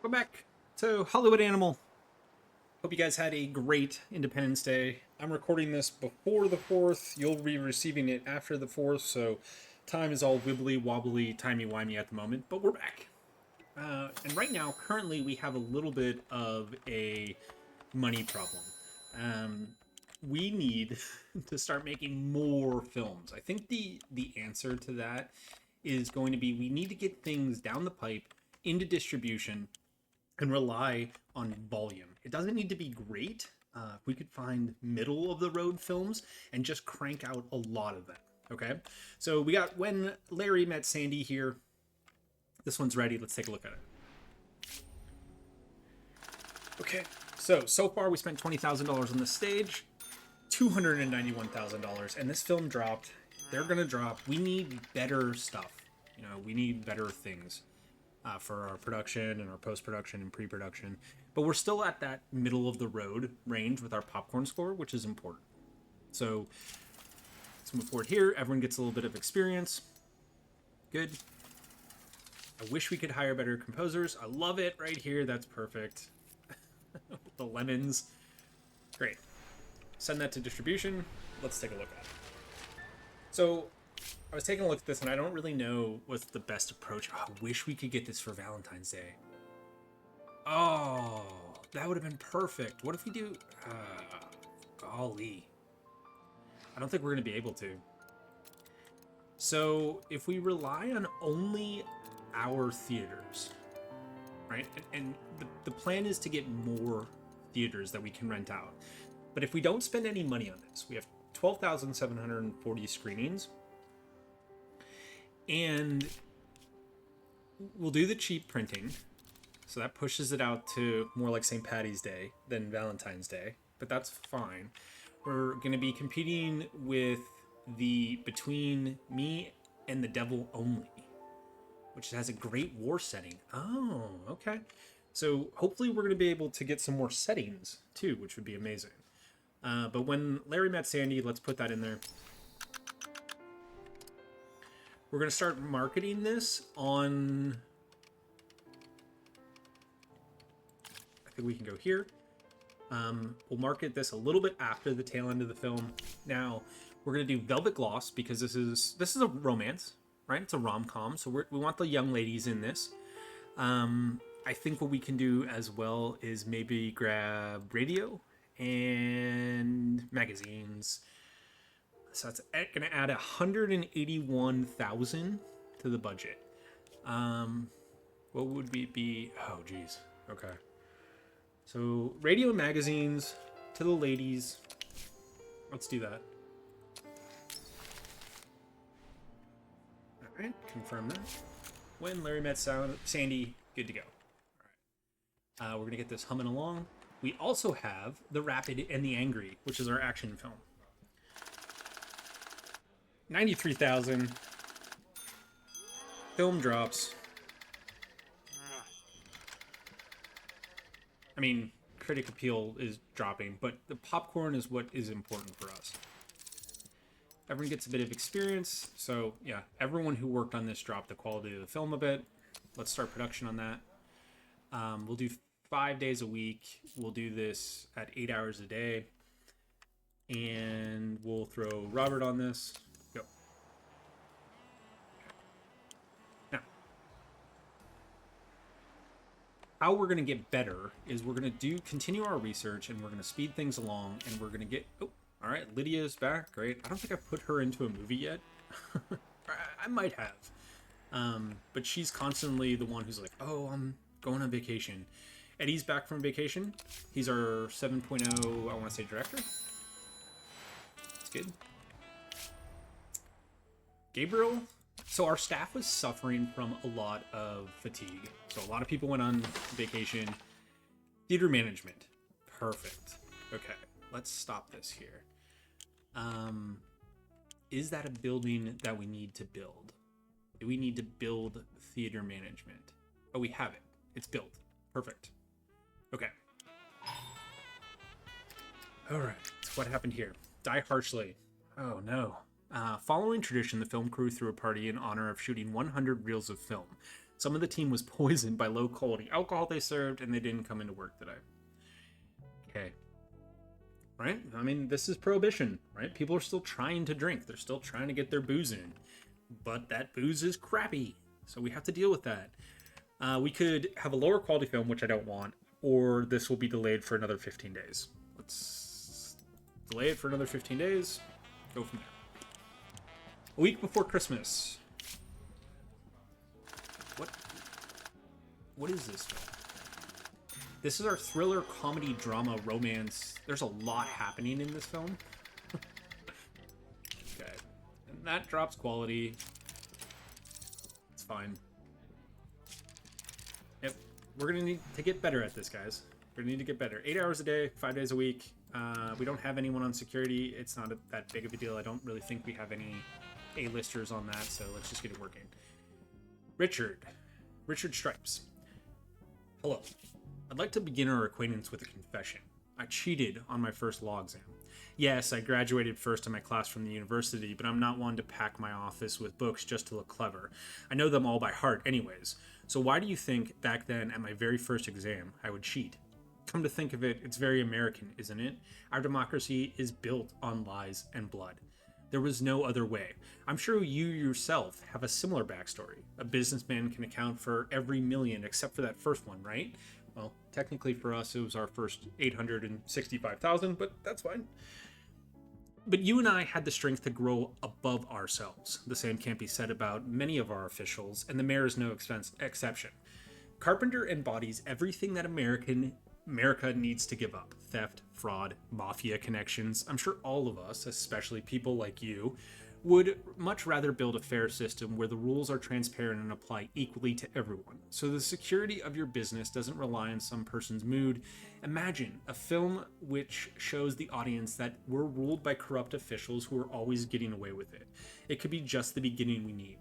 Welcome back to Hollywood Animal. Hope you guys had a great Independence Day. I'm recording this before the 4th. You'll be receiving it after the 4th, so time is all wibbly wobbly, timey-wimey at the moment, but we're back. And right now, currently, we have a little bit of a money problem. Um, we need to start making more films. I think the answer to that is going to be we need to get things down the pipe into distribution and rely on volume. It doesn't need to be great. If we could find middle of the road films and just crank out a lot of them. Okay, so we got When Larry Met Sandy here. This one's ready. Let's take a look at it. Okay, so far we spent $20,000 on this stage, $291,000, and this film dropped. They're gonna drop. We need better stuff. You know, we need better things. For our production and our post-production and pre-production. But we're still at that middle of the road range with our popcorn score, which is important. So let's move forward here. Everyone gets a little bit of experience. Good. I wish we could hire better composers. I love it right here. That's perfect. The lemons. Great. Send that to distribution. Let's take a look at it. So I was taking a look at this, and I don't really know what's the best approach. Oh, I wish we could get this for Valentine's Day. Oh, that would have been perfect. What if we do... golly. I don't think we're going to be able to. So, if we rely on only our theaters, right? And the plan is to get more theaters that we can rent out. But if we don't spend any money on this, we have 12,740 screenings. And we'll do the cheap printing, so that pushes it out to more like St. Patty's Day than Valentine's Day, but that's fine. We're going to be competing with the Between Me and the Devil Only, which has a great war setting. Oh, okay. So hopefully we're going to be able to get some more settings too, which would be amazing. But When Larry Met Sandy, let's put that in there. We're going to start marketing this on... I think we can go here. We'll market this a little bit after the tail end of the film. Now, we're going to do Velvet Gloss because this is a romance, right? It's a rom-com, so we want the young ladies in this. I think what we can do as well is maybe grab radio and magazines. So that's going to add 181,000 to the budget. What would we be? Oh, geez. Okay. So radio and magazines to the ladies. Let's do that. All right. Confirm that. When Larry Met Sandy, good to go. All right. We're going to get this humming along. We also have The Rapid and the Angry, which is our action film. 93,000. Film drops. I mean, critic appeal is dropping, but the popcorn is what is important for us. Everyone gets a bit of experience, so yeah, everyone who worked on this dropped the quality of the film a bit. Let's start production on that. We'll do 5 days a week. We'll do this at 8 hours a day. And we'll throw Robert on this. How we're going to get better is we're going to continue our research, and we're going to speed things along, and we're going to get... Oh, all right, Lydia's back. Great. I don't think I put her into a movie yet. I might have. But she's constantly the one who's like, oh, I'm going on vacation. Eddie's back from vacation. He's our 7.0, I want to say, director. That's good. Gabriel... So our staff was suffering from a lot of fatigue. So a lot of people went on vacation. Theater management. Perfect. Okay, let's stop this here. Is that a building that we need to build? Do we need to build theater management? Oh, we have it. It's built. Perfect. Okay. All right. So what happened here? Die harshly. Oh, no. Following tradition, the film crew threw a party in honor of shooting 100 reels of film. Some of the team was poisoned by low quality alcohol they served, and they didn't come into work today. Okay. Right? I mean, this is prohibition, right? People are still trying to drink. They're still trying to get their booze in. But that booze is crappy. So we have to deal with that. We could have a lower quality film, which I don't want, or this will be delayed for another 15 days. Let's delay it for another 15 days. Go from there. A week before Christmas. What is this film? This is our thriller, comedy, drama, romance. There's a lot happening in this film. Okay. And that drops quality. It's fine. Yep. We're going to need to get better at this, guys. We're going to need to get better. 8 hours a day, 5 days a week. We don't have anyone on security. It's not that big of a deal. I don't really think we have any A-listers on that, so let's just get it working. Richard Stripes. Hello. I'd like to begin our acquaintance with a confession. I cheated on my first law exam. Yes, I graduated first in my class from the university, but I'm not one to pack my office with books just to look clever. I know them all by heart anyways. So why do you think back then at my very first exam I would cheat? Come to think of it, it's very American, isn't it? Our democracy is built on lies and blood. There was no other way. I'm sure you yourself have a similar backstory. A businessman can account for every million except for that first one, right? Well, technically for us, it was our first 865,000, but that's fine. But you and I had the strength to grow above ourselves. The same can't be said about many of our officials, and the mayor is no exception. Carpenter embodies everything that America needs to give up. Theft, fraud, mafia connections. I'm sure all of us, especially people like you, would much rather build a fair system where the rules are transparent and apply equally to everyone, so the security of your business doesn't rely on some person's mood. Imagine a film which shows the audience that we're ruled by corrupt officials who are always getting away with it. It could be just the beginning we need.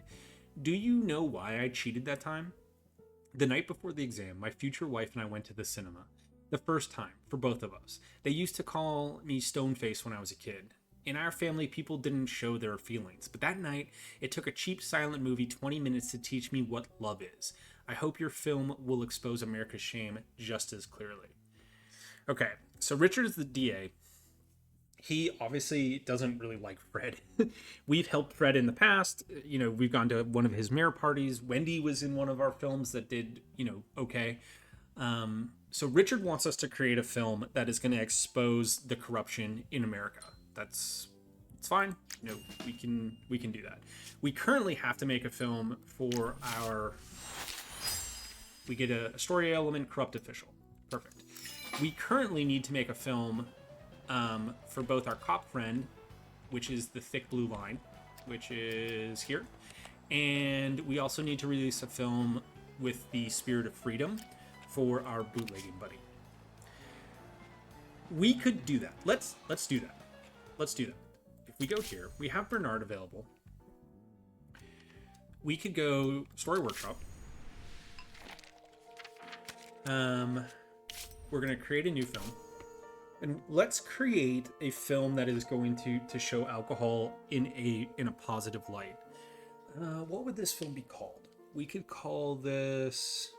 Do you know why I cheated that time? The night before the exam, my future wife and I went to the cinema. The first time, for both of us. They used to call me Stoneface when I was a kid. In our family, people didn't show their feelings, but that night, it took a cheap silent movie 20 minutes to teach me what love is. I hope your film will expose America's shame just as clearly. Okay, so Richard is the DA. He obviously doesn't really like Fred. We've helped Fred in the past. You know, we've gone to one of his mayor parties. Wendy was in one of our films that did, okay. So Richard wants us to create a film that is going to expose the corruption in America. It's fine. We can do that. We currently have to make a film for we get a story element, corrupt official. Perfect. We currently need to make a film for both our cop friend, which is the thick blue line, which is here. And we also need to release a film with the spirit of freedom for our bootlegging buddy. We could do that. Let's do that. Let's do that. If we go here, we have Bernard available. We could go Story Workshop. We're going to create a new film. And let's create a film that is going to show alcohol in a positive light. What would this film be called? We could call this...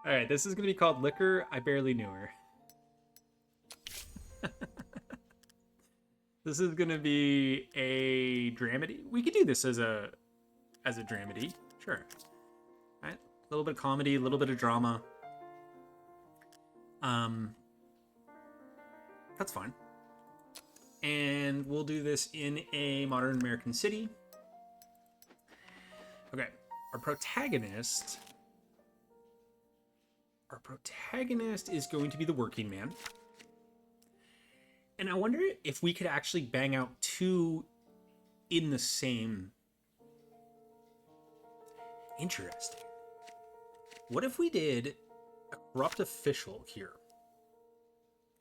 All right, this is going to be called Liquor I Barely Knew Her. This is going to be a dramedy. We could do this as a dramedy. Sure. All right. A little bit of comedy, a little bit of drama. That's fine. And we'll do this in a modern American city. Okay. Our protagonist is going to be the working man. And I wonder if we could actually bang out two in the same... Interesting. What if we did a corrupt official here?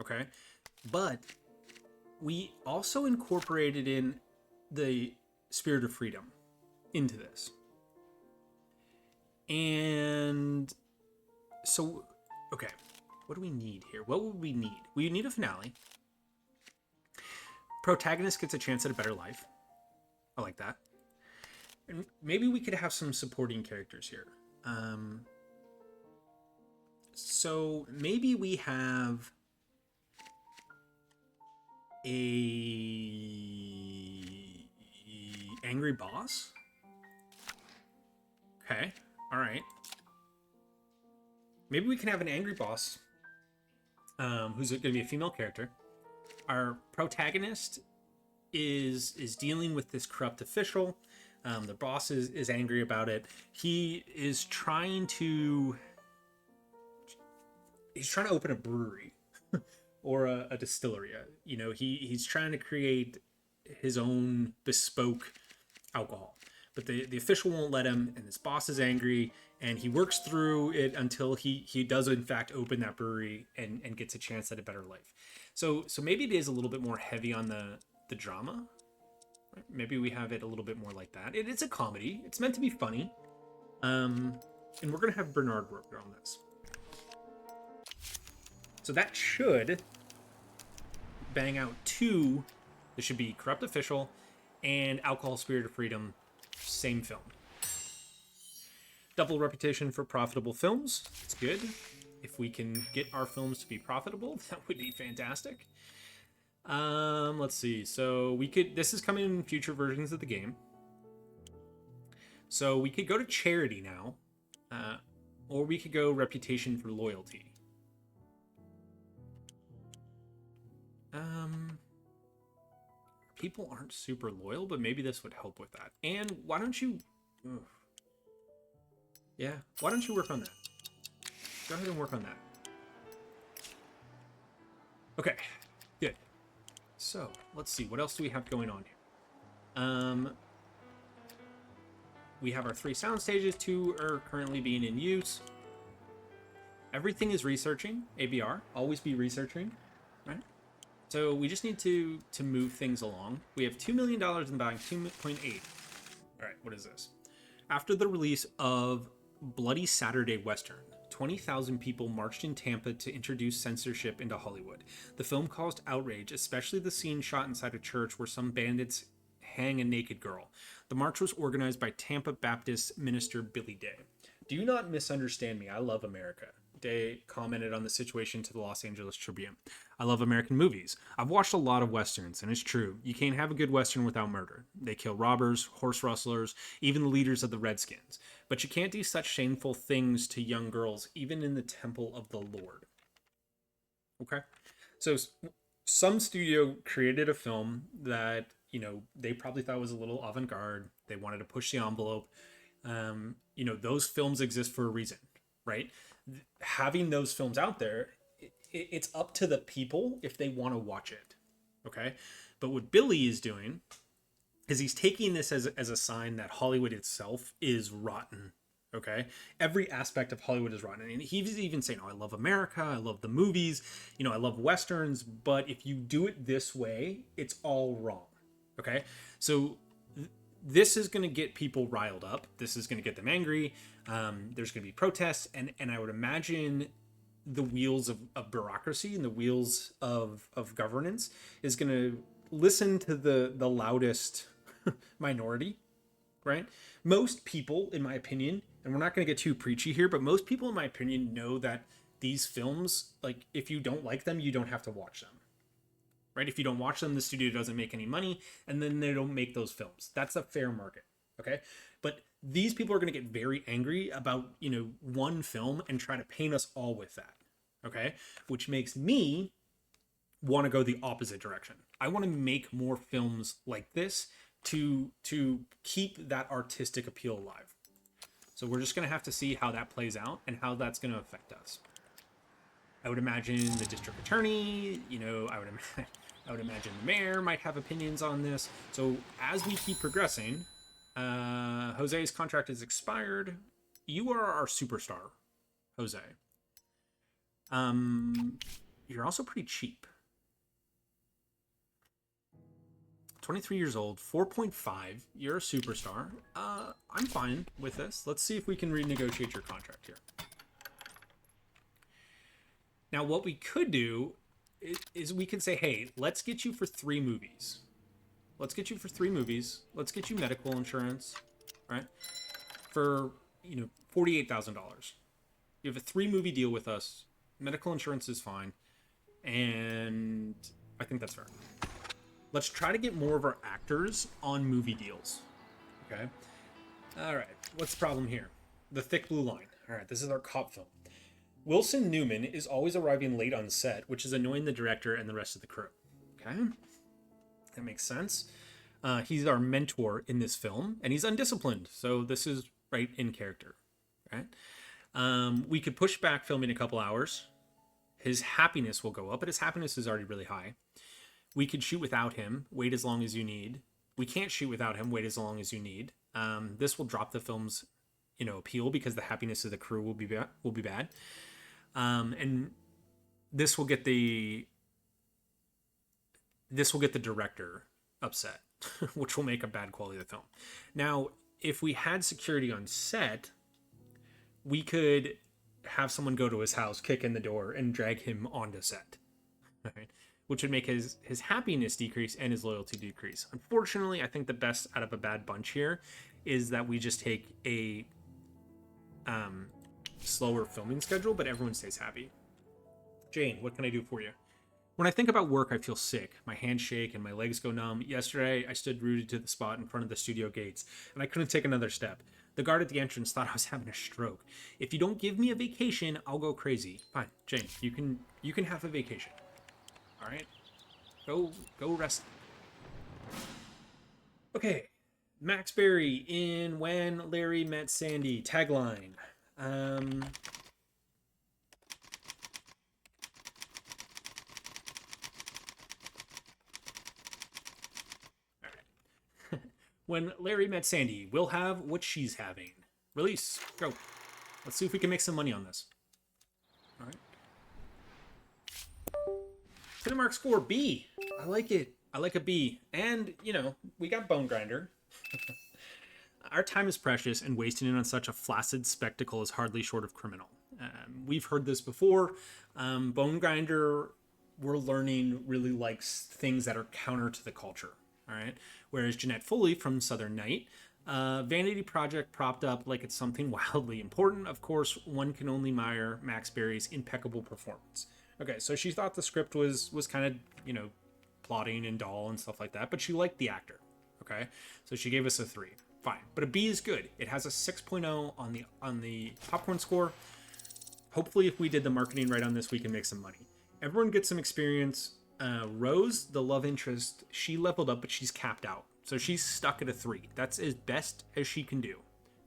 Okay. But we also incorporated in the spirit of freedom into this. And so, okay. What do we need here? What would we need? We need a finale. Protagonist gets a chance at a better life. I like that. And maybe we could have some supporting characters here. So maybe we have a angry boss. Okay, all right. Maybe we can have an angry boss who's going to be a female character. Our protagonist is dealing with this corrupt official. The boss is angry about it. He's trying to open a brewery or a distillery. You know, he's trying to create his own bespoke alcohol, but the official won't let him, and this boss is angry, and he works through it until he does in fact open that brewery and gets a chance at a better life. So maybe it is a little bit more heavy on the drama. Right? Maybe we have it a little bit more like that. It's a comedy. It's meant to be funny. And we're gonna have Bernard work on this. So that should bang out 2. This should be Corrupt Official and Alcohol, Spirit of Freedom, same film. Double reputation for profitable films. It's good. If we can get our films to be profitable, that would be fantastic. Let's see. So this is coming in future versions of the game. So we could go to charity now, or we could go reputation for loyalty. People aren't super loyal, but maybe this would help with that. And why don't you... Ugh. Yeah, why don't you work on that? Go ahead and work on that. Okay, good. So, let's see. What else do we have going on here? We have our 3 sound stages. 2 are currently being in use. Everything is researching. ABR. Always be researching, right? So we just need to move things along. We have $2 million in the bank, 2.8. All right, what is this? After the release of Bloody Saturday Western, 20,000 people marched in Tampa to introduce censorship into Hollywood. The film caused outrage, especially the scene shot inside a church where some bandits hang a naked girl. The march was organized by Tampa Baptist minister Billy Day. Do not misunderstand me. I love America. Day commented on the situation to the Los Angeles Tribune. I love American movies. I've watched a lot of Westerns, and it's true. You can't have a good Western without murder. They kill robbers, horse rustlers, even the leaders of the Redskins. But you can't do such shameful things to young girls, even in the temple of the Lord. Okay? So some studio created a film that, you know, they probably thought was a little avant-garde. They wanted to push the envelope. You know, those films exist for a reason, right? Having those films out there, it's up to the people if they want to watch it. Okay? But what Billy is doing is he's taking this as a sign that Hollywood itself is rotten. Okay? Every aspect of Hollywood is rotten. And he's even saying, oh, I love America. I love the movies. You know, I love Westerns. But if you do it this way, it's all wrong. Okay? So this is going to get people riled up. This is going to get them angry. There's going to be protests. And I would imagine the wheels of bureaucracy and the wheels of governance is going to listen to the loudest minority, right? Most people, in my opinion, and we're not going to get too preachy here, but most people, in my opinion, know that these films, like, if you don't like them, you don't have to watch them. Right? If you don't watch them, the studio doesn't make any money, and then they don't make those films. That's a fair market, okay? But these people are going to get very angry about, you know, one film and try to paint us all with that, okay? Which makes me want to go the opposite direction. I want to make more films like this to keep that artistic appeal alive. So we're just going to have to see how that plays out and how that's going to affect us. I would imagine the district attorney, you know, I would imagine the mayor might have opinions on this. So as we keep progressing, Jose's contract is expired. You are our superstar, Jose. You're also pretty cheap. 23 years old, 4.5. You're a superstar. I'm fine with this. Let's see if we can renegotiate your contract here. Now, what we could do is we could say, hey, let's get you for 3 movies. Let's get you for 3 movies. Let's get you medical insurance, right? For, $48,000. You have a 3-movie deal with us. Medical insurance is fine. And I think that's fair. Let's try to get more of our actors on movie deals. Okay? All right. What's the problem here? The thick blue line. All right. This is our cop film. Wilson Newman is always arriving late on set, which is annoying the director and the rest of the crew. Okay? That makes sense. He's our mentor in this film, and he's undisciplined. So this is right in character. Right? We could push back filming a couple hours. His happiness will go up, but his happiness is already really high. We could shoot without him, wait as long as you need. We can't shoot without him, wait as long as you need. This will drop the film's, appeal because the happiness of the crew will be bad. And this will get the director upset, which will make a bad quality of the film. Now, if we had security on set, we could have someone go to his house, kick in the door, and drag him onto set, right? Which would make his happiness decrease and his loyalty decrease. Unfortunately, I think the best out of a bad bunch here is that we just take a slower filming schedule, but everyone stays happy. Jane, what can I do for you? When I think about work, I feel sick. My hands shake and my legs go numb. Yesterday, I stood rooted to the spot in front of the studio gates, and I couldn't take another step. The guard at the entrance thought I was having a stroke. If you don't give me a vacation, I'll go crazy. Fine, Jane, you can have a vacation. All right, go rest. Okay, Max Berry in When Larry Met Sandy. Tagline. When Larry Met Sandy, we'll have what she's having. Release. Go. Let's see if we can make some money on this. All right. Cinemark score B. I like it. I like a B. And, we got Bone Grinder. Our time is precious, and wasting it on such a flaccid spectacle is hardly short of criminal. We've heard this before. Bone Grinder, we're learning, really likes things that are counter to the culture. All right. Whereas Jeanette Foley from Southern Night, Vanity Project propped up like it's something wildly important. Of course, one can only admire Max Berry's impeccable performance. Okay, so she thought the script was kind of, plotting and dull and stuff like that, but she liked the actor. Okay, so she gave us a 3. Fine, but a B is good. It has a 6.0 on the popcorn score. Hopefully, if we did the marketing right on this, we can make some money. Everyone gets some experience. Rose, the love interest, she leveled up, but she's capped out. So she's stuck at a 3. That's as best as she can do.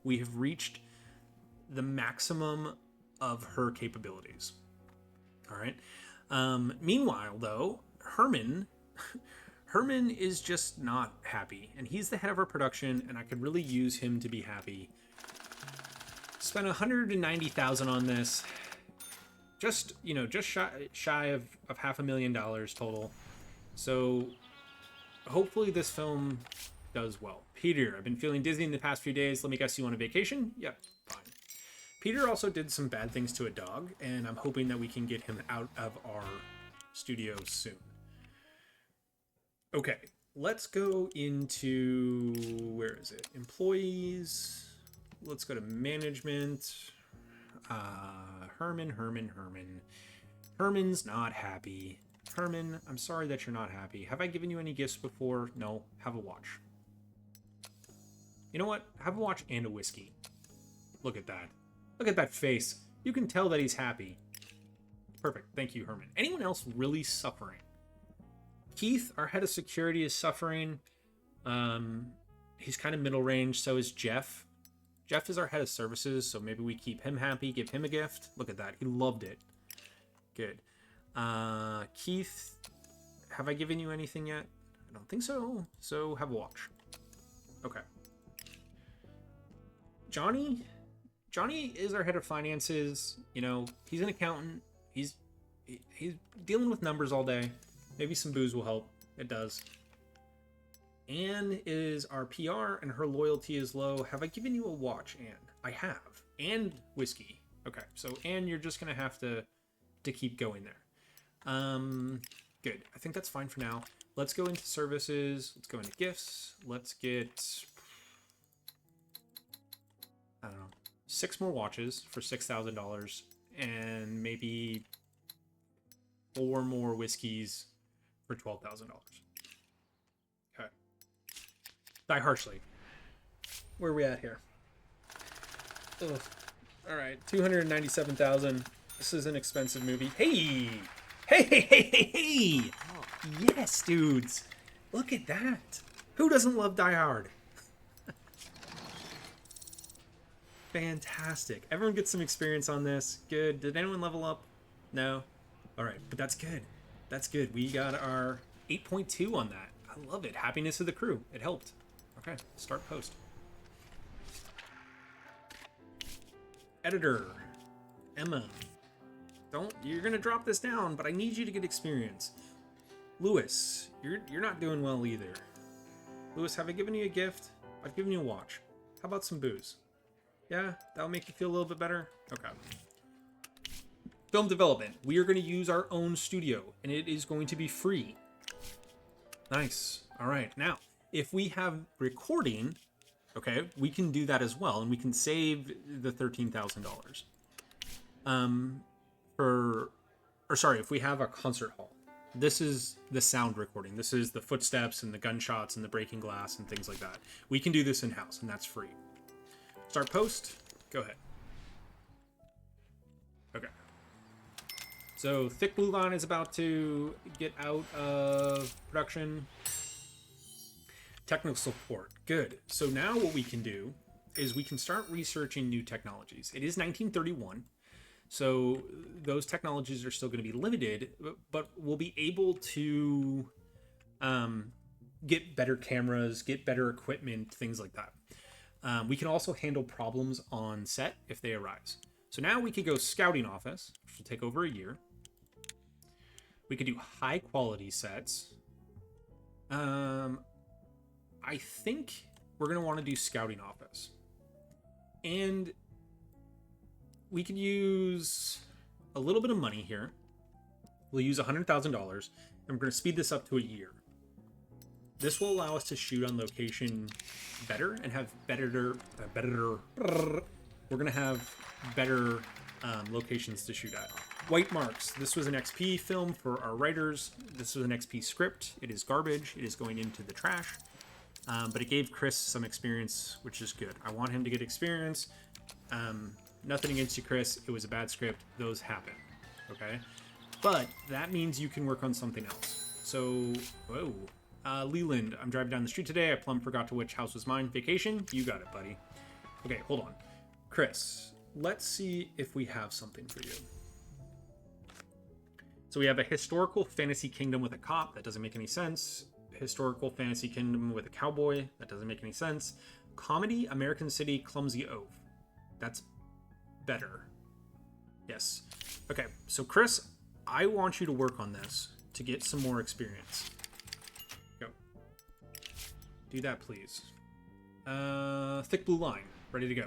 We have reached the maximum of her capabilities. All right. Meanwhile, though, Herman is just not happy. And he's the head of our production, and I could really use him to be happy. Spent $190,000 on this. Just shy of $500,000 total. So hopefully this film does well. Peter, I've been feeling dizzy in the past few days. Let me guess, you on a vacation? Yep, fine. Peter also did some bad things to a dog, and I'm hoping that we can get him out of our studio soon. Okay, let's go into, where is it? Employees. Let's go to management. Herman. Herman's not happy. Herman, I'm sorry that you're not happy. Have I given you any gifts before? No. Have a watch. You know what? Have a watch and a whiskey. Look at that. Look at that face. You can tell that he's happy. Perfect. Thank you, Herman. Anyone else really suffering? Keith, our head of security, is suffering. He's kind of middle range. So is Jeff. Jeff is our head of services, so maybe we keep him happy, give him a gift. Look at that. He loved it. Good. Keith, have I given you anything yet? I don't think so. So have a watch. Okay. Johnny is our head of finances. He's an accountant. He's dealing with numbers all day. Maybe some booze will help. It does. Anne is our PR, and her loyalty is low. Have I given you a watch, Anne? I have. And whiskey. Okay, so Anne, you're just going to have to to keep going there. Good. I think that's fine for now. Let's go into services. Let's go into gifts. Let's get, I don't know, 6 more watches for $6,000 and maybe 4 more whiskeys for $12,000. Okay. Die Harshly. Where are we at here? Ugh. All right, 297,000. This is an expensive movie. Hey! Hey, hey, hey, hey, hey! Yes, dudes. Look at that. Who doesn't love Die Hard? Fantastic. Everyone gets some experience on this. Good. Did anyone level up? No? All right, but that's good. That's good. We got our 8.2 on that. I love it. Happiness of the crew. It helped. Okay, start post. Editor. Emma. You're gonna drop this down, but I need you to get experience. Lewis, you're not doing well either. Lewis, have I given you a gift? I've given you a watch. How about some booze? Yeah, that'll make you feel a little bit better? Okay. Film development. We are going to use our own studio, and it is going to be free. Nice. All right. Now, if we have recording, okay, we can do that as well, and we can save the $13,000. If we have a concert hall. This is the sound recording. This is the footsteps and the gunshots and the breaking glass and things like that. We can do this in-house, and that's free. Start post. Go ahead. Okay. So Thick Blue Line is about to get out of production. Technical support. Good. So now what we can do is we can start researching new technologies. It is 1931. So those technologies are still going to be limited, but we'll be able to get better cameras, get better equipment, things like that. We can also handle problems on set if they arise. So now we could go scouting office, which will take over a year. We could do high quality sets. I think we're going to want to do scouting office. And we could use a little bit of money here. We'll use $100,000, and we're going to speed this up to a year. This will allow us to shoot on location better and have better. We're going to have better locations to shoot at. White Marks. This was an XP film for our writers. This was an XP script. It is garbage. It is going into the trash. But it gave Chris some experience, which is good. I want him to get experience. Nothing against you, Chris. It was a bad script. Those happen. Okay? But that means you can work on something else. So, whoa. Leland, I'm driving down the street today. I plumb forgot to which house was mine. Vacation? You got it, buddy. Okay, hold on. Chris, let's see if we have something for you. So we have a historical fantasy kingdom with a cop. That doesn't make any sense. Historical fantasy kingdom with a cowboy. That doesn't make any sense. Comedy, American City, Clumsy Oaf. That's better. Yes. Okay, so Chris, I want you to work on this to get some more experience. Go. Do that, please. Thick Blue Line. Ready to go.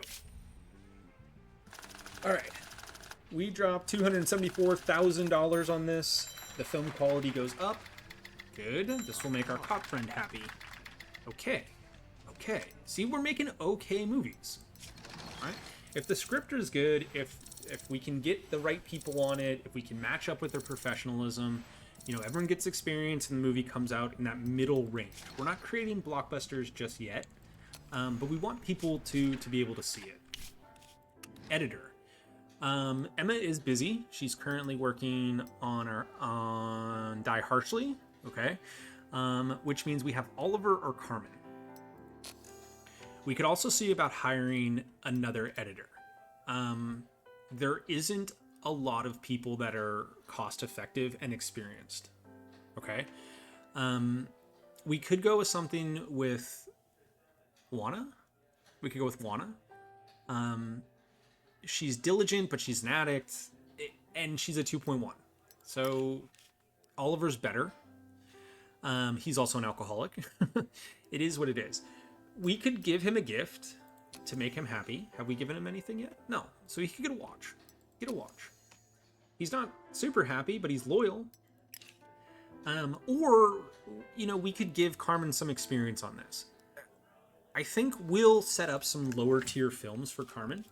All right. We dropped $274,000 on this. The film quality goes up. Good. This will make our cop friend happy. Okay. Okay. See, we're making okay movies. All right. If the script is good, if we can get the right people on it, if we can match up with their professionalism, you know, everyone gets experience and the movie comes out in that middle range. We're not creating blockbusters just yet, but we want people to be able to see it. Editor. Emma is busy. She's currently working on Die Harshly, okay? Which means we have Oliver or Carmen. We could also see about hiring another editor. There isn't a lot of people that are cost effective and experienced, okay? We could go with something with Juana. We could go with Juana. She's diligent, but she's an addict, and she's a 2.1. So Oliver's better. He's also an alcoholic. It is what it is. We could give him a gift to make him happy. Have we given him anything yet? No. So he could get a watch. Get a watch. He's not super happy, but he's loyal. Or, you know, we could give Carmen some experience on this. I think we'll set up some lower tier films for Carmen.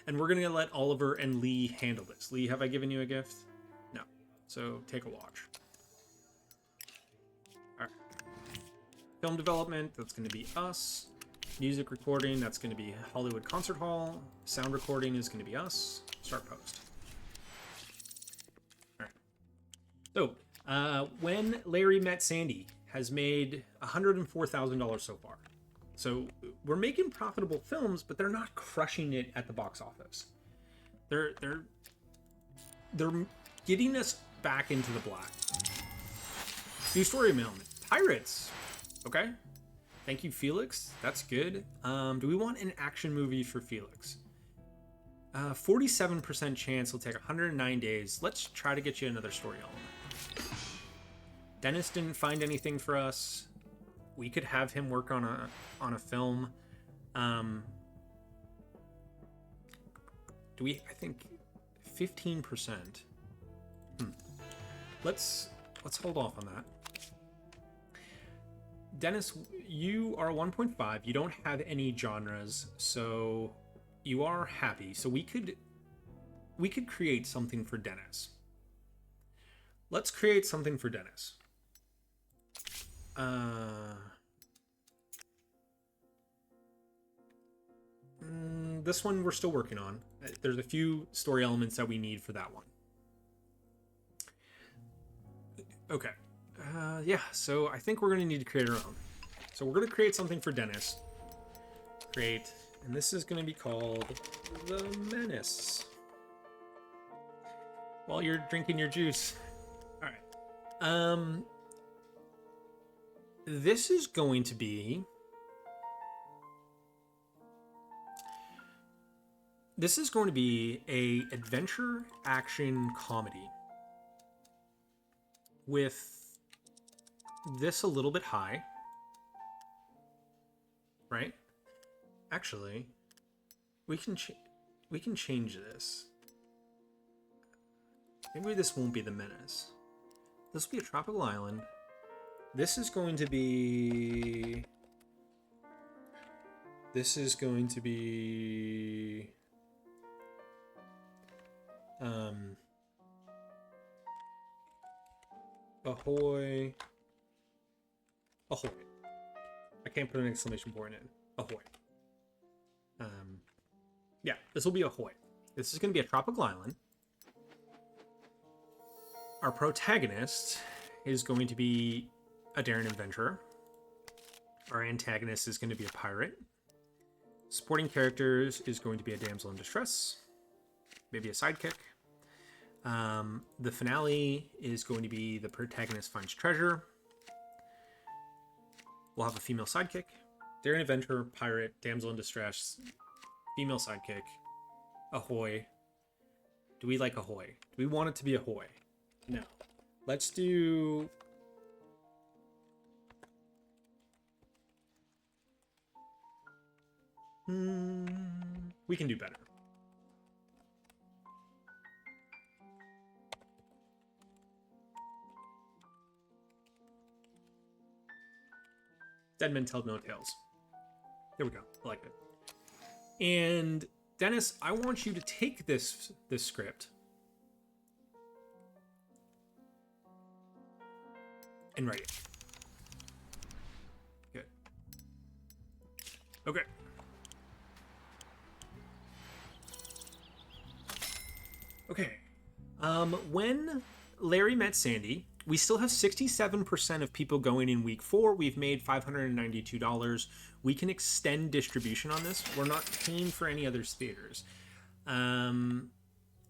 And we're going to let Oliver and Lee handle this. Lee, have I given you a gift? No. So take a watch. All right. Film development, that's going to be us. Music recording, that's going to be Hollywood Concert Hall. Sound recording is going to be us. Start post. All right. So, When Larry Met Sandy has made $104,000 so far. So we're making profitable films, but they're not crushing it at the box office. They're getting us back into the black. New story element. Pirates. Okay. Thank you, Felix. That's good. Do we want an action movie for Felix? 47% chance will take 109 days. Let's try to get you another story element. Dennis didn't find anything for us. We could have him work on a film. Do we? I think 15%. Let's hold off on that. Dennis, you are 1.5. You don't have any genres, so you are happy. So we could create something for Dennis. Let's create something for Dennis. This one we're still working on. There's a few story elements that we need for that one. Okay. Yeah, so I think we're going to need to create our own. So we're going to create something for Dennis. Create, and this is going to be called The Menace. While you're drinking your juice. All right. This is going to be... This is going to be a adventure action comedy with this a little bit high, right? Actually, we can change this. Maybe this won't be The Menace. This will be a tropical island. This is going to be... Ahoy. Ahoy. I can't put an exclamation point in. Ahoy. Yeah, this will be Ahoy. This is going to be a tropical island. Our protagonist is going to be a daring adventurer. Our antagonist is going to be a pirate. Supporting characters is going to be a damsel in distress. Maybe a sidekick. The finale is going to be the protagonist finds treasure. We'll have a female sidekick. Daring adventurer, pirate, damsel in distress, female sidekick. Ahoy. Do we like Ahoy? Do we want it to be Ahoy? No. Let's do... We can do better. Dead men tell no tales. There we go. I like it. And Dennis, I want you to take this script and write it. Good. Okay. Okay. When Larry Met Sandy, we still have 67% of people going in week 4. We've made $592. We can extend distribution on this. We're not paying for any other theaters.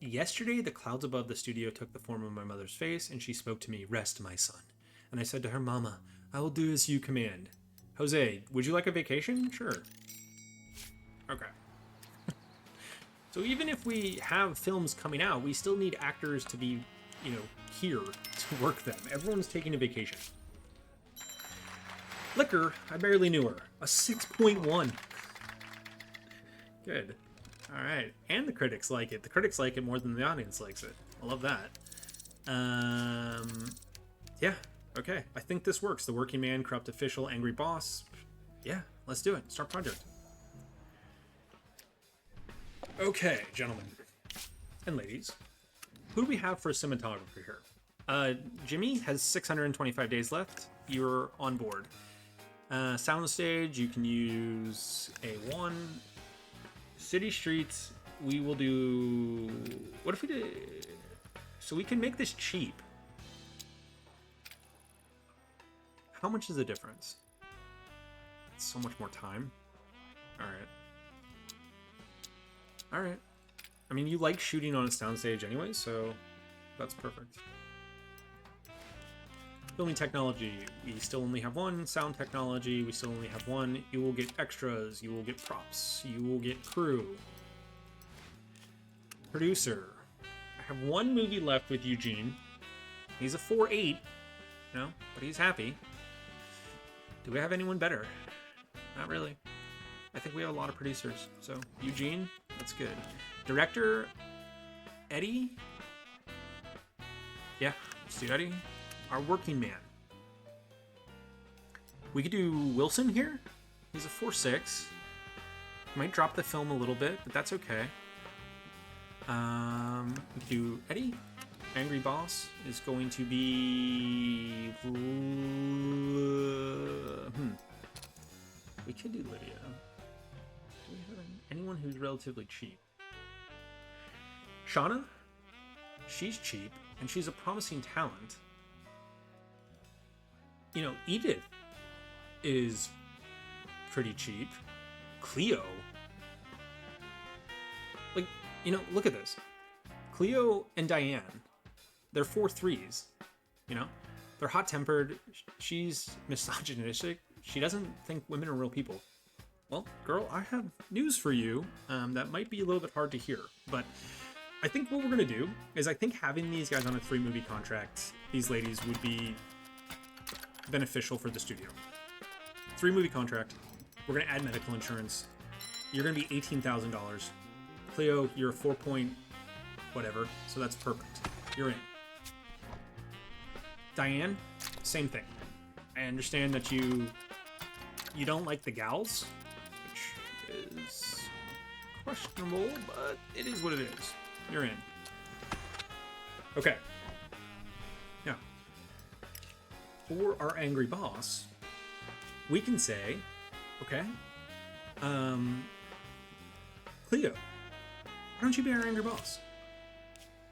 Yesterday, the clouds above the studio took the form of my mother's face, and she spoke to me, "Rest, my son." And I said to her, "Mama, I will do as you command." Jose, would you like a vacation? Sure. Okay. So even if we have films coming out, we still need actors to be, here to work them. Everyone's taking a vacation. Liquor, I barely knew her. A 6.1. Good. All right, and the critics like it. The critics like it more than the audience likes it. I love that. Yeah, okay. I think this works. The working man, corrupt official, angry boss. Yeah, let's do it. Start project. Okay, gentlemen and ladies, who do we have for a cinematographer here? Jimmy has 625 days left. You're on board. Soundstage, you can use A1. City streets, we will do... What if we did... So we can make this cheap. How much is the difference? It's so much more time. Alright. Alright. I mean, you like shooting on a soundstage anyway, so that's perfect. Filming technology, we still only have one. Sound technology, we still only have one. You will get extras, you will get props, you will get crew. Producer. I have one movie left with Eugene. He's a 4.8, no, but he's happy. Do we have anyone better? Not really. I think we have a lot of producers. So, Eugene, that's good. Director, Eddie. Yeah, let's do Eddie. Our working man. We could do Wilson here. He's a 4.6. Might drop the film a little bit, but that's okay. We could do Eddie. Angry Boss is going to be... We could do Lydia. Do we have anyone who's relatively cheap? Shauna? She's cheap, and she's a promising talent. You know, Edith is pretty cheap. Cleo. Like, you know, look at this. Cleo and Diane, they're 4.3s, you know? They're hot-tempered. She's misogynistic. She doesn't think women are real people. Well, girl, I have news for you that might be a little bit hard to hear, but I think what we're going to do is I think having these guys on a 3-movie contract, these ladies, would be beneficial for the studio. 3-movie contract. We're going to add medical insurance. You're going to be $18,000. Cleo, you're a 4 point whatever, so that's perfect. You're in. Diane, same thing. I understand that you don't like the gals, which is questionable, but it is what it is. You're in. Okay. Now, for our angry boss, we can say, okay, Cleo, why don't you be our angry boss?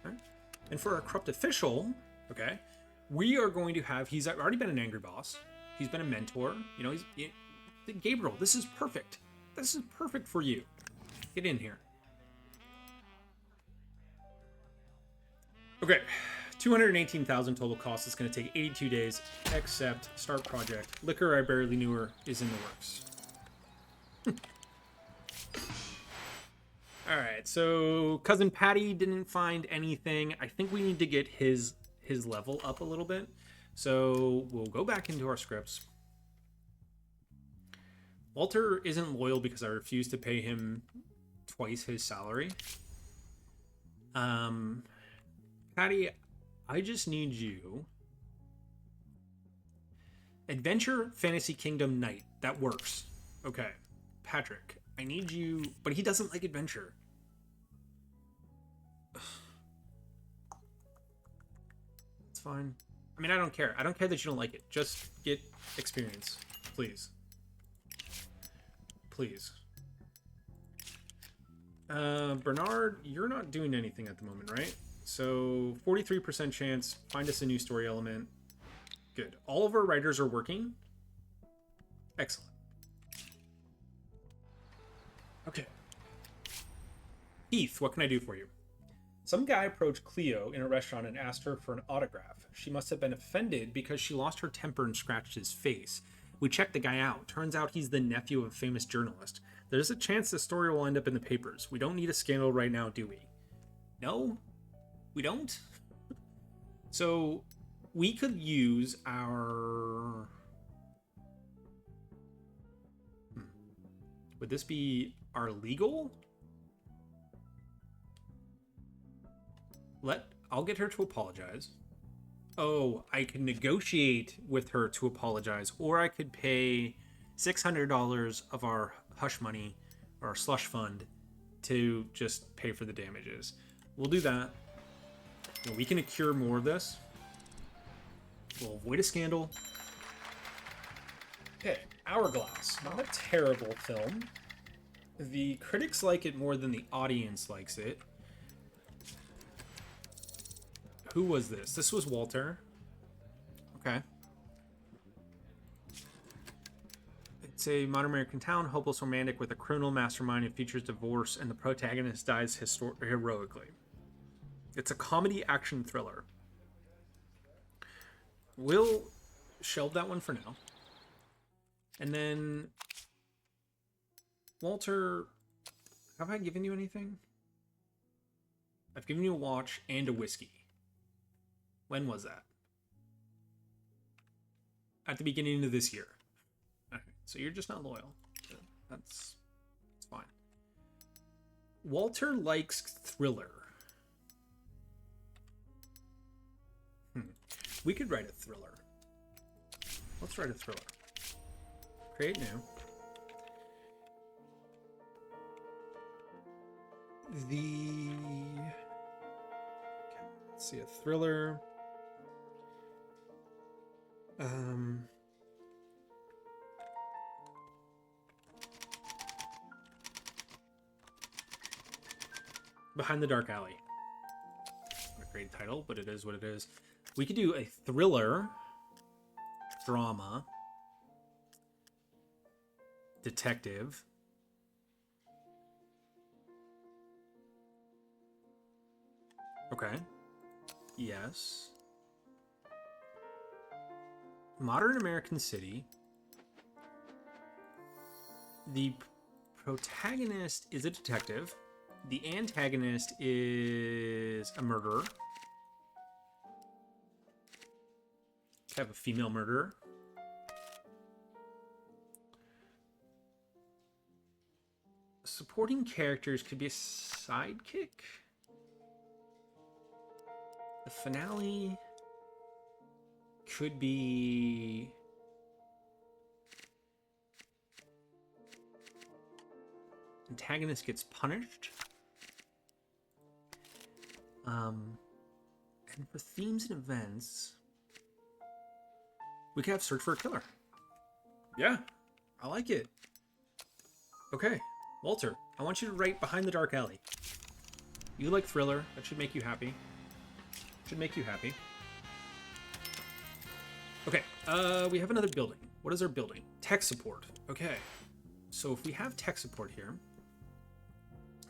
All right. And for our corrupt official, okay, we are going to have, he's already been an angry boss. He's been a mentor. You know, Gabriel, this is perfect. This is perfect for you. Get in here. Okay, 218,000 total cost. It's going to take 82 days, except start project. Liquor I barely knew her is in the works. All right, so Cousin Patty didn't find anything. I think we need to get his level up a little bit. So we'll go back into our scripts. Walter isn't loyal because I refuse to pay him twice his salary. Patty, I just need you. Adventure, Fantasy Kingdom, Night. That works. Okay. Patrick, I need you, but he doesn't like adventure. It's fine. I mean, I don't care. I don't care that you don't like it. Just get experience, please. Please. Bernard, you're not doing anything at the moment, right? So 43% chance. Find us a new story element. Good. All of our writers are working. Excellent. Okay. Heath, what can I do for you? Some guy approached Cleo in a restaurant and asked her for an autograph. She must have been offended because she lost her temper and scratched his face. We checked the guy out. Turns out he's the nephew of a famous journalist. There's a chance the story will end up in the papers. We don't need a scandal right now, do we? No? We don't? So, we could use our... Would this be our legal? I'll get her to apologize. Oh, I can negotiate with her to apologize, or I could pay $600 of our hush money, or our slush fund, to just pay for the damages. We'll do that. We can accrue more of this. We'll avoid a scandal. Okay, Hourglass. Not a terrible film. The critics like it more than the audience likes it. Who was this? This was Walter. Okay. It's a modern American town, hopeless romantic with a criminal mastermind who features divorce, and the protagonist dies heroically. It's a comedy action thriller. We'll shelve that one for now. And then, Walter, have I given you anything? I've given you a watch and a whiskey. When was that? At the beginning of this year. Okay, so you're just not loyal. That's fine. Walter likes thriller. We could write a thriller. Let's write a thriller. Create new. Let's see, a thriller. Behind the Dark Alley. Not a great title, but it is what it is. We could do a thriller, drama, detective, okay, yes, modern American city. The protagonist is a detective. The antagonist is a murderer. Have a female murderer. Supporting characters could be a sidekick. The finale could be antagonist gets punished. And for themes and events, we could have search for a killer. Yeah, I like it. Okay, Walter, I want you to write Behind the Dark Alley. You like thriller. That should make you happy. Should make you happy. Okay, we have another building. What is our building? Tech support. Okay, so if we have tech support here,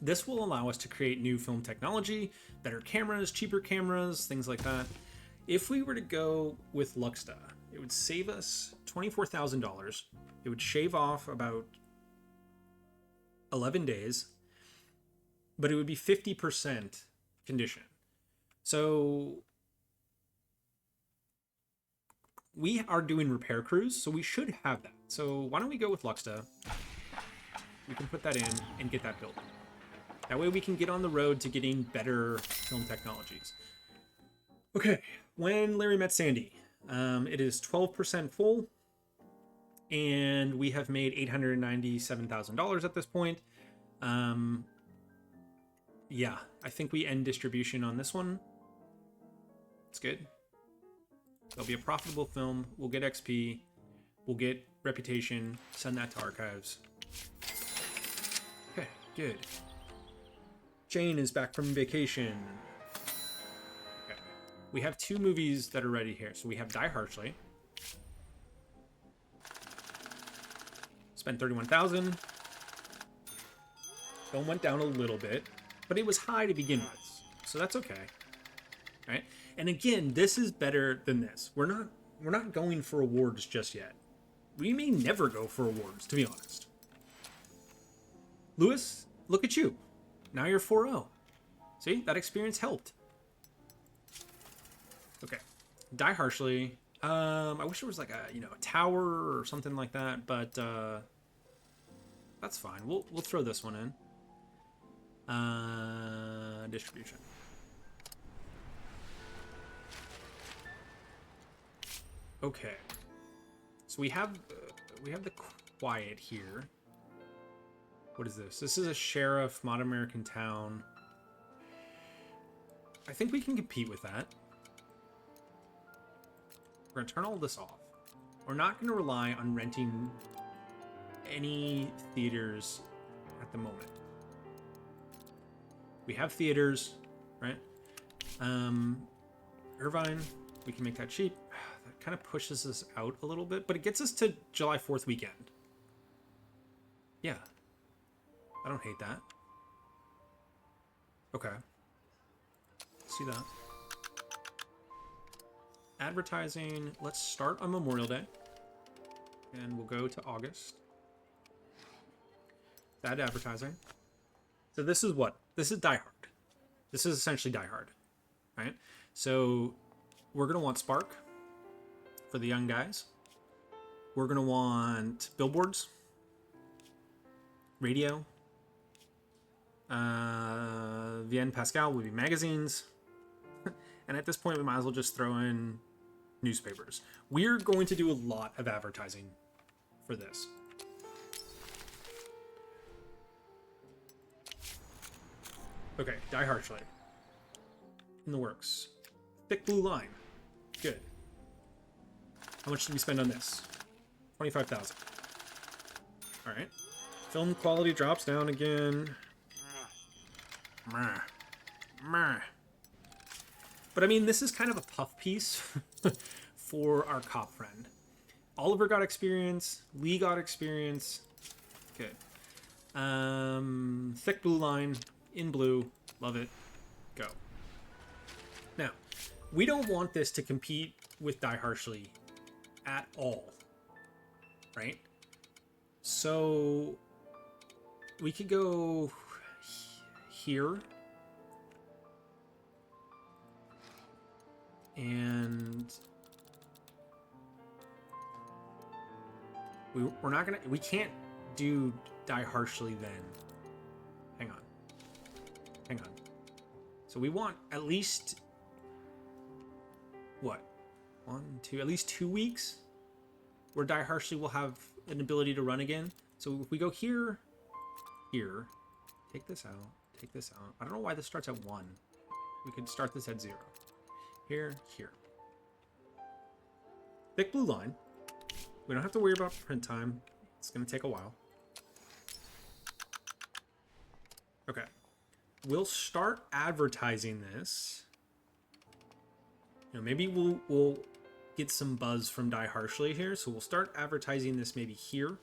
this will allow us to create new film technology, better cameras, cheaper cameras, things like that. If we were to go with Luxta, it would save us $24,000. It would shave off about 11 days, but it would be 50% condition. So we are doing repair crews, so we should have that. So why don't we go with Luxta? We can put that in and get that built. That way we can get on the road to getting better film technologies. Okay, When Larry Met Sandy. It is 12% full, and we have made $897,000 at this point. Yeah, I think we end distribution on this one. It's good. It'll be a profitable film. We'll get XP. We'll get reputation. Send that to archives. Okay, good. Jane is back from vacation. Okay. We have 2 movies that are ready here. So we have Die Harshly. Spent $31,000. Film went down a little bit, but it was high to begin with, so that's okay. All right, and again, this is better than this. We're not going for awards just yet. We may never go for awards, to be honest. Lewis, look at you. Now you're 4-0. See, that experience helped. Okay, Die Harshly. I wish there was like a tower or something like that, but that's fine. We'll throw this one in. Distribution. Okay. So we have the quiet here. What is this? This is a sheriff, modern American town. I think we can compete with that. We're gonna turn all this off. We're not gonna rely on renting any theaters at the moment. We have theaters, right? Irvine, we can make that cheap. That kind of pushes us out a little bit, but it gets us to July 4th weekend. Yeah. I don't hate that. Okay. See that. Advertising, let's start on Memorial Day. And we'll go to August. Add advertising. So this is what? This is Die Hard. This is essentially Die Hard, right? So we're going to want Spark for the young guys. We're going to want billboards, radio. Vienne Pascal will be magazines. And at this point, we might as well just throw in newspapers. We're going to do a lot of advertising for this. Okay, Die Harshly. In the works. Thick blue line. Good. How much did we spend on this? 25,000. All right. Film quality drops down again. But I mean, this is kind of a puff piece for our cop friend. Oliver got experience. Lee got experience. Good. Thick blue line. In blue. Love it. Go. Now, we don't want this to compete with Die Harshly at all. Right? So we could go here. And we're not gonna, we can't do Die Harshly then. Hang on. Hang on. So we want at least, what? 1, 2, at least 2 weeks where Die Harshly will have an ability to run again. So if we go here, here, take this out, take this out. I don't know why this starts at 1. We could start this at 0. Here, here. Thick blue line. We don't have to worry about print time. It's going to take a while. Okay. We'll start advertising this. You know, maybe we'll get some buzz from Die Harshly here. So we'll start advertising this maybe here.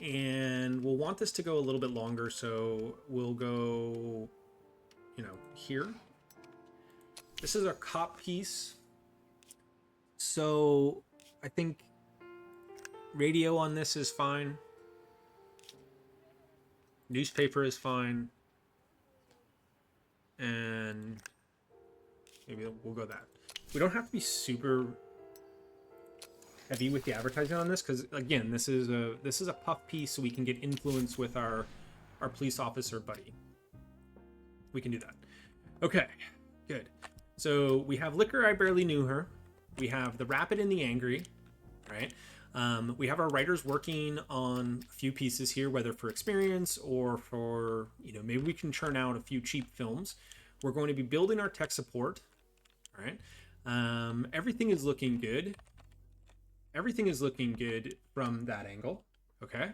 And we'll want this to go a little bit longer. So we'll go, you know, here. This is our cop piece. So I think radio on this is fine. Newspaper is fine. And maybe we'll go that. We don't have to be super heavy with the advertising on this because again, this is a puff piece so we can get influence with our police officer buddy. We can do that. Okay, good. So we have Liquor, I Barely Knew Her. We have The Rapid and the Angry, right? We have our writers working on a few pieces here, whether for experience or for, you know, maybe we can churn out a few cheap films. We're going to be building our tech support, all right? Everything is looking good. Everything is looking good from that angle, okay?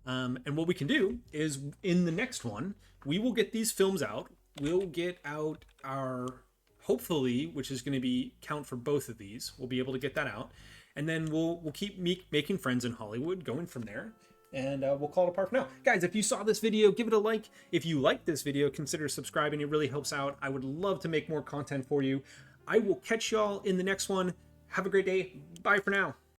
And what we can do is in the next one, we will get these films out. We'll get out our, hopefully, which is going to be count for both of these. We'll be able to get that out. And then we'll keep making friends in Hollywood, going from there. And we'll call it a par for now. Guys, if you saw this video, give it a like. If you like this video, consider subscribing. It really helps out. I would love to make more content for you. I will catch y'all in the next one. Have a great day. Bye for now.